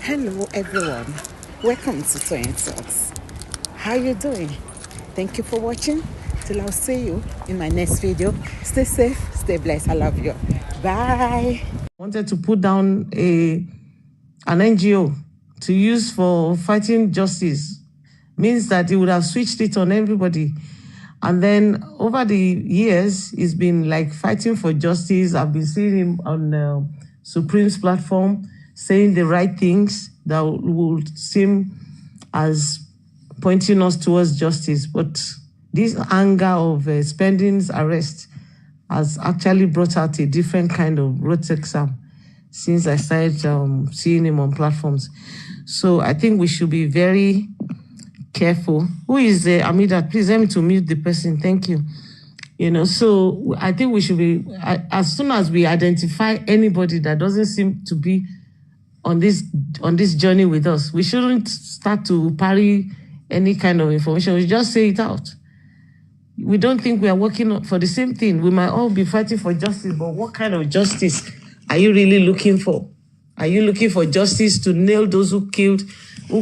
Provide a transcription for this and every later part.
Hello everyone, welcome to Toyeen Talks. How you doing? Thank you for watching. Till I'll see you in my next video. Stay safe, stay blessed. I love you. Bye. Wanted to put down an NGO to use for fighting justice means that he would have switched it on everybody. And then over the years, he's been like fighting for justice. I've been seeing him on Supreme's platform saying the right things that would seem as pointing us towards justice. But this anger of Spending's arrest has actually brought out a different kind of road exam since I started seeing him on platforms. So I think we should be very careful. Who is Amida? Please let me to mute the person. Thank you. So I think we should be, as soon as we identify anybody that doesn't seem to be on this journey with us, we shouldn't start to parry any kind of information. We just say it out. We don't think we are working for the same thing. We might all be fighting for justice, but what kind of justice are you really looking for? Are you looking for justice to nail those who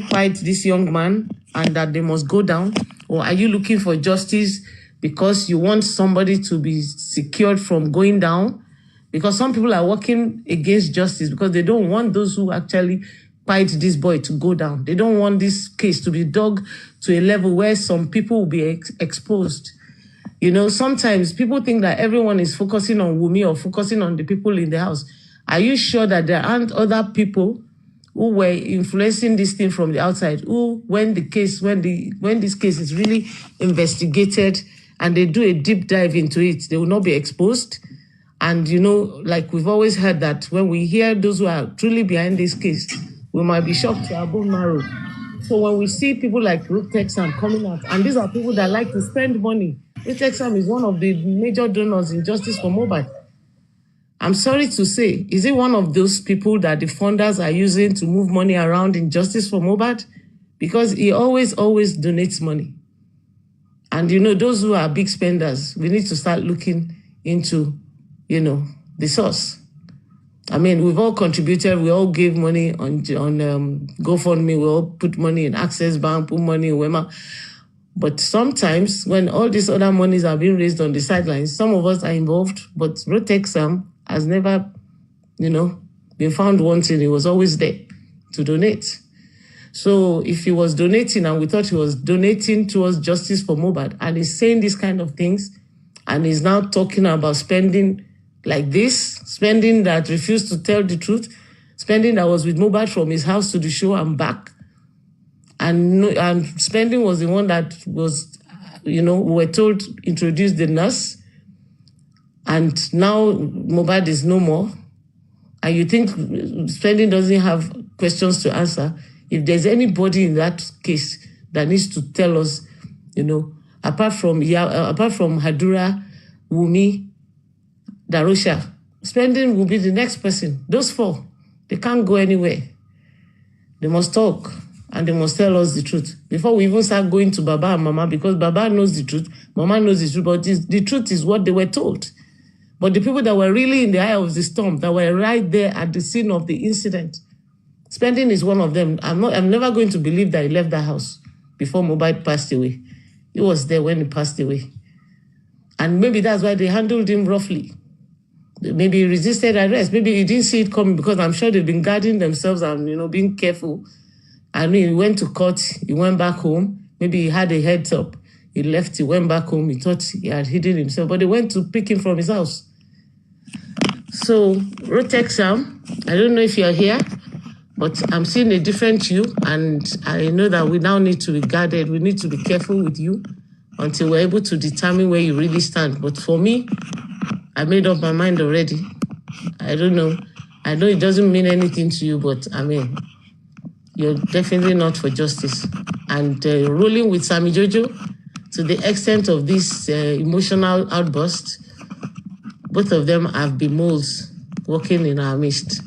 fight this young man and that they must go down? Or are you looking for justice because you want somebody to be secured from going down? Because some people are working against justice because they don't want those who actually fight this boy to go down. They don't want this case to be dug to a level where some people will be exposed. Sometimes people think that everyone is focusing on Wumi or focusing on the people in the house. Are you sure that there aren't other people who were influencing this thing from the outside, who, when this case is really investigated and they do a deep dive into it, they will not be exposed? And, like we've always heard that when we hear those who are truly behind this case, we might be shocked to our bone marrow. So when we see people like Ruth Texam coming out, and these are people that like to spend money. Ruth Texam is one of the major donors in Justice for MOHBAD. I'm sorry to say, is it one of those people that the funders are using to move money around in Justice for MOHBAD? Because he always donates money. And, those who are big spenders, we need to start looking into the source. I mean, we've all contributed. We all gave money on GoFundMe. We all put money in Access Bank, put money in Wema. But sometimes when all these other monies are being raised on the sidelines, some of us are involved, but Rotexam has never, been found wanting. He was always there to donate. So if he was donating and we thought he was donating towards Justice for MOHBAD and he's saying these kind of things and he's now talking about spending like this, spending that refused to tell the truth, spending that was with MOHBAD from his house to the show and back, and spending was the one that was, we were told introduced the nurse, and now MOHBAD is no more, and you think spending doesn't have questions to answer. If there's anybody in that case that needs to tell us, apart from Hadura, Wumi, Darosha, spending will be the next person. Those four, they can't go anywhere. They must talk and they must tell us the truth before we even start going to Baba and Mama, because Baba knows the truth, Mama knows the truth, but the truth is what they were told. But the people that were really in the eye of the storm, that were right there at the scene of the incident, Spending is one of them. I'm never going to believe that he left that house before MOHBAD passed away. He was there when he passed away. And maybe that's why they handled him roughly. Maybe he resisted arrest. Maybe he didn't see it coming, because I'm sure they've been guarding themselves and, being careful. I mean, he went to court, he went back home. Maybe he had a heads up. He left, he went back home. He thought he had hidden himself, but they went to pick him from his house. So, Rotexam, I don't know if you're here, but I'm seeing a different you, and I know that we now need to be guarded. We need to be careful with you until we're able to determine where you really stand. But for me, I made up my mind already. I don't know. I know it doesn't mean anything to you, but I mean, you're definitely not for justice. And rolling with Sammy Jojo to the extent of this emotional outburst, both of them have been moles working in our midst.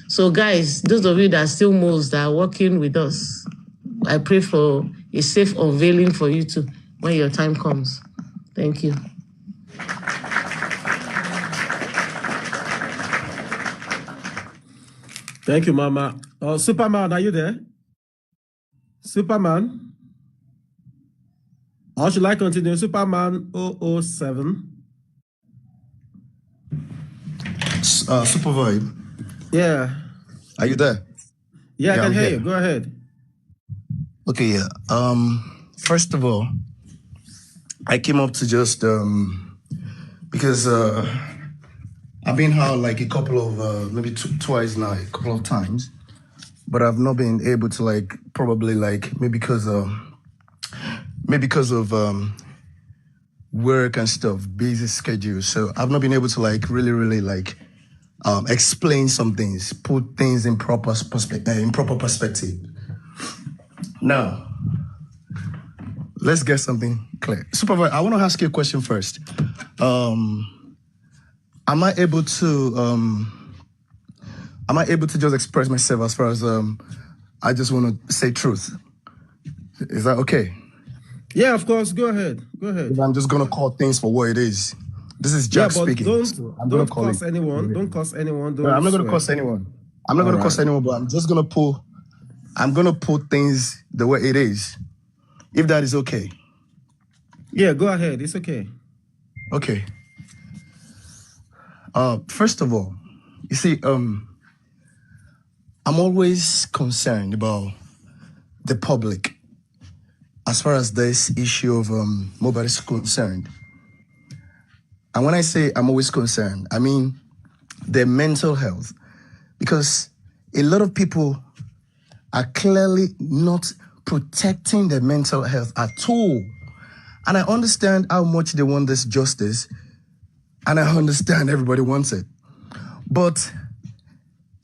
So guys, those of you that are still moles that are working with us, I pray for a safe unveiling for you too when your time comes. Thank you. Thank you, Mama. Superman, are you there? Superman? Or should I continue? Superman 007. Super Vibe. Yeah. Are you there? Yeah, I can I'm hear here. you. Go ahead. Okay, yeah. First of all, I came up to just because I've been out like a couple of maybe twice now, a couple of times, but I've not been able to like probably like maybe because of work and stuff, busy schedule. So I've not been able to like really like explain some things, put things in proper perspective. Now, let's get something clear. Supervisor, I want to ask you a question first. Am I able to just express myself as far as I just want to say truth? Is that okay? Yeah, of course. Go ahead. Go ahead. I'm just gonna call things for what it is. This is Jack speaking. Don't curse anyone. Don't curse anyone. No, I'm not gonna curse anyone. I'm not gonna curse anyone, but I'm just gonna put things the way it is. If that is okay. Yeah, go ahead. It's okay. Okay. First of all, you see, I'm always concerned about the public as far as this issue of MOHBAD is concerned. And when I say I'm always concerned, I mean their mental health, because a lot of people are clearly not protecting their mental health at all. And I understand how much they want this justice, and I understand everybody wants it. But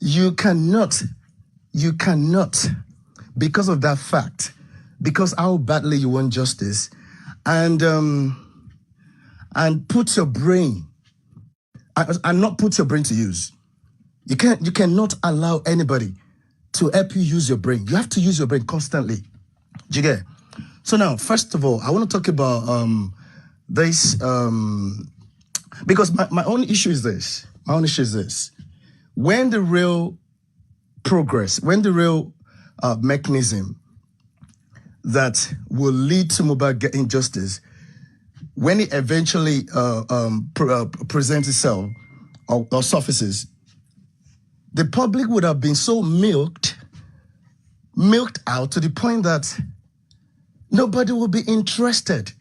you cannot, because of that fact, because how badly you want justice, and put your brain, and not put your brain to use. You cannot allow anybody to help you use your brain. You have to use your brain constantly. Do you get? So now, first of all, I want to talk about this, because my own issue is this. When the real progress, when the real mechanism that will lead to MOHBAD getting justice, when it eventually presents itself or surfaces, the public would have been so milked out to the point that nobody will be interested.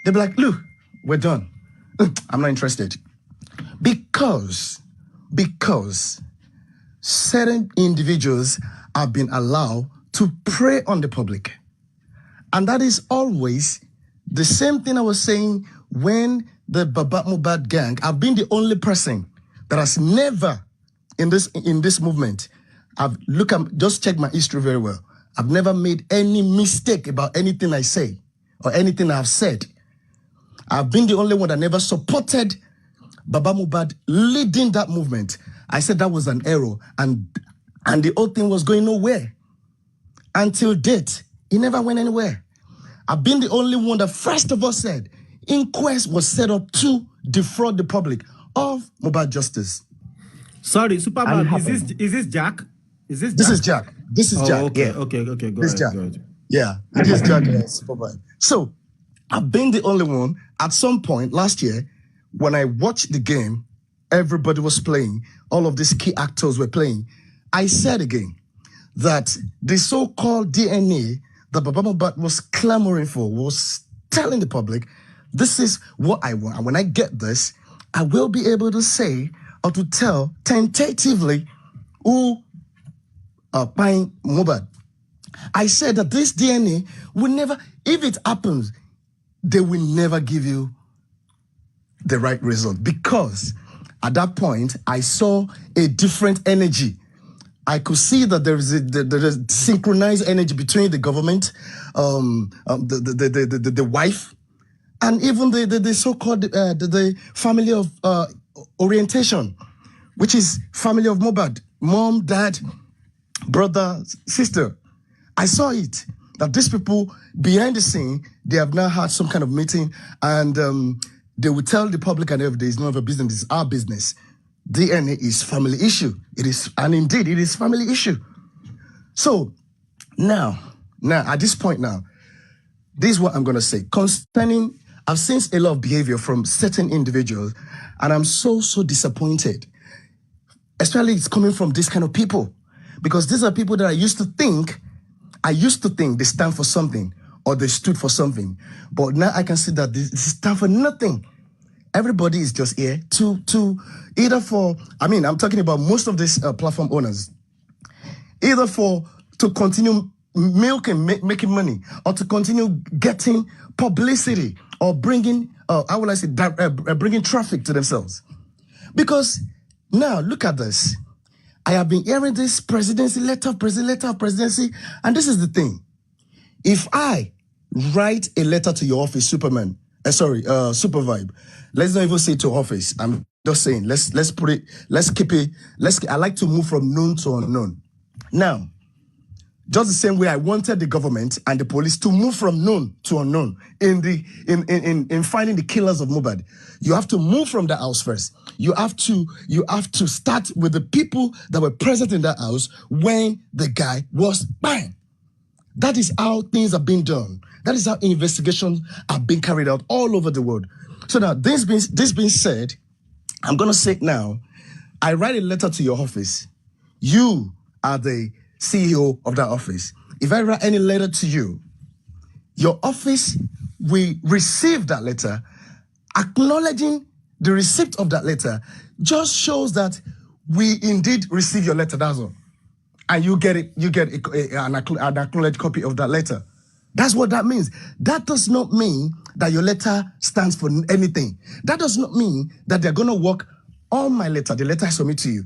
They'll be like, look, we're done. I'm not interested. Because certain individuals have been allowed to prey on the public. And that is always the same thing I was saying when the Baba MOHBAD gang. I've been the only person that has never in this movement. Just check my history very well. I've never made any mistake about anything I say or anything I've said. I've been the only one that never supported Baba MOHBAD leading that movement. I said that was an error, and the whole thing was going nowhere. Until date, it never went anywhere. I've been the only one that first of all said inquest was set up to defraud the public of MOHBAD justice. Sorry, Superman, is this Jack? Is this Jack? This is Jack. This is Jack. Okay, yeah. Okay. Go this ahead. Jack. Go ahead. Yeah, this is Jack. Superman. So I've been the only one. At some point last year, when I watched the game, everybody was playing. All of these key actors were playing. I said again that the so-called DNA that Baba MOHBAD was clamoring for, was telling the public, this is what I want. And when I get this, I will be able to say or to tell tentatively who buying MOHBAD. I said that this DNA will never, if it happens, they will never give you the right result, because at that point I saw a different energy. I could see that there is synchronized energy between the government, the wife, and even the so-called the family of orientation, which is family of MOHBAD, mom, dad, brother, sister. I saw it, that these people behind the scene, they have now had some kind of meeting, and they will tell the public and everything, it's none of our business, it's our business. DNA is family issue. It is, and indeed, it is family issue. So now at this point now, this is what I'm going to say. Concerning, I've seen a lot of behavior from certain individuals, and I'm so disappointed. Especially it's coming from this kind of people, because these are people that I used to think they stand for something or they stood for something. But now I can see that they stand for nothing. Everybody is just here to either for, I'm talking about most of these platform owners, either to continue making money, or to continue getting publicity, or bringing, bringing traffic to themselves. Because now look at this. I have been hearing this letter of presidency, and this is the thing. If I write a letter to your office, Super Vibe, let's not even say to office. I'm just saying, let's keep it, I like to move from known to unknown. Now, just the same way I wanted the government and the police to move from known to unknown in finding the killers of MOHBAD. You have to move from the house first. You have to start with the people that were present in that house when the guy was bang. That is how things are being done. That is how investigations are being carried out all over the world. So now, this being said, I'm going to say it now. I write a letter to your office. You are the CEO of that office. If I write any letter to you, your office will receive that letter. Acknowledging the receipt of that letter just shows that we indeed receive your letter, that's all. And you get an acknowledged copy of that letter. That's what that means. That does not mean that your letter stands for anything. That does not mean that they're going to work on my letter, the letter I submit to you.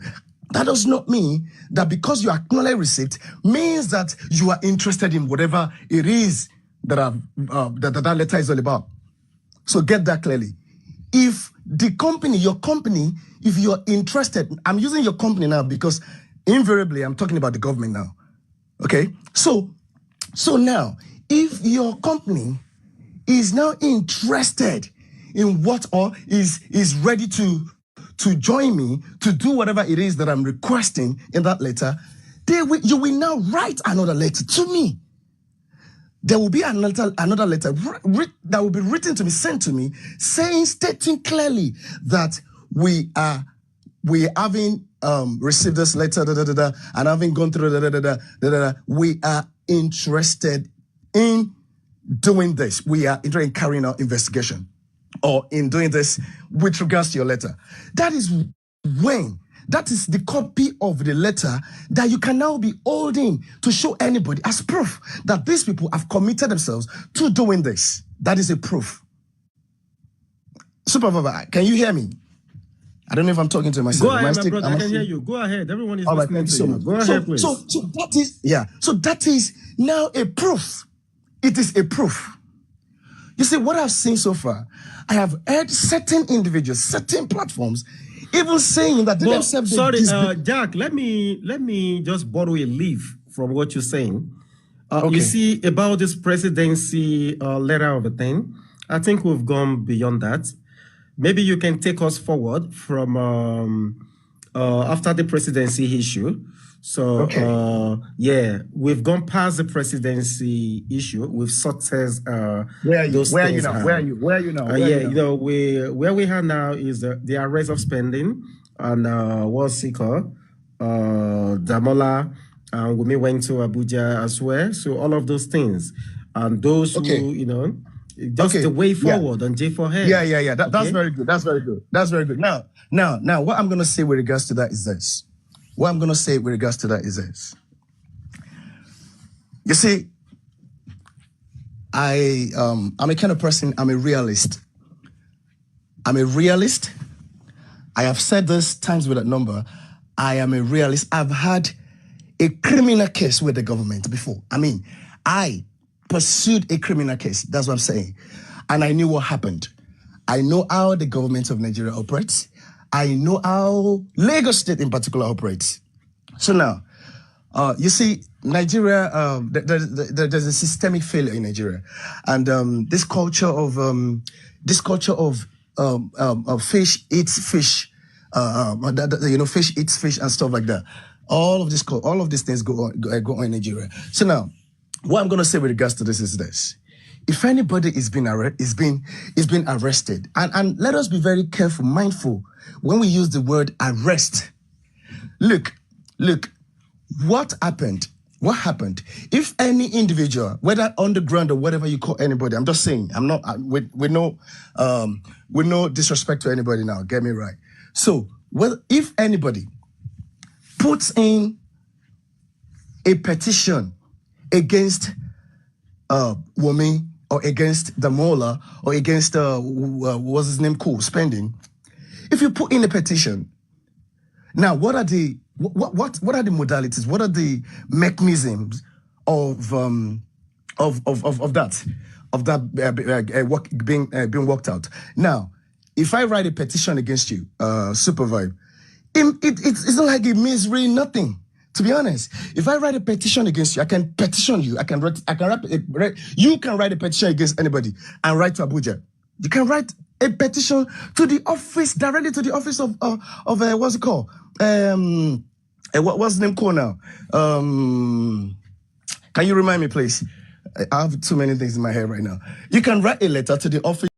That does not mean that because you acknowledge receipt means that you are interested in whatever it is that that letter is all about. So get that clearly. If the company, your company, if you're interested, I'm using your company now because invariably I'm talking about the government now. Okay? So now, if your company is now interested in what, or is ready to join me to do whatever it is that I'm requesting in that letter, you will now write another letter to me. There will be another letter that will be written to me, sent to me, stating clearly that we having received this letter, and having gone through we are interested in doing this. We are interested in carrying out investigation, or in doing this with regards to your letter. That is the copy of the letter that you can now be holding to show anybody as proof that these people have committed themselves to doing this. That is a proof. Supervisor, can you hear me? I don't know if I'm talking to myself. Go ahead, my brother. I can hear you. Go ahead. Everyone is listening to you. Go ahead, please. So that is now a proof. It is a proof. You see, what I've seen so far, I have heard certain individuals, certain platforms, even saying that they themselves... Sorry, Jack, let me just borrow a leaf from what you're saying. Okay. You see, about this presidency letter of a thing, I think we've gone beyond that. Maybe you can take us forward from after the presidency issue. So, okay. Yeah, we've gone past the presidency issue. We've success. Where are you now? Where are you now? Where we are now is the arrest of spending and what's it called? Damola, and we went to Abuja as well. So all of those things, and those who just the way forward on J4Head. Yeah. That's very good. That's very good. Now, what I'm gonna say with regards to that is this. You see, I'm a kind of person, I'm a realist. I have said this times without number. I am a realist. I've had a criminal case with the government before. I pursued a criminal case. That's what I'm saying. And I knew what happened. I know how the government of Nigeria operates. I know how Lagos State in particular operates. So now, you see, Nigeria, there's a systemic failure in Nigeria. And this culture of fish eats fish fish eats fish and stuff like that. All of these things go on in Nigeria. So now, what I'm going to say with regards to this is this: if anybody is being arrested, and let us be very careful, mindful when we use the word arrest. Look, what happened? What happened? If any individual, whether on the ground or whatever you call anybody, I'm just saying, I'm not with no disrespect to anybody now. Get me right. So, if anybody puts in a petition against Wumi or against the Mola or against what's his name, spending, if you put in a petition, now what are the modalities? What are the mechanisms of that being worked out? Now, if I write a petition against you, Super Vibe, it's not like it means really nothing. To be honest, if I write a petition against you, I can petition you. You can write a petition against anybody and write to Abuja. You can write a petition to the office, directly to the office of what's it called? What's the name called now? Can you remind me, please? I have too many things in my head right now. You can write a letter to the office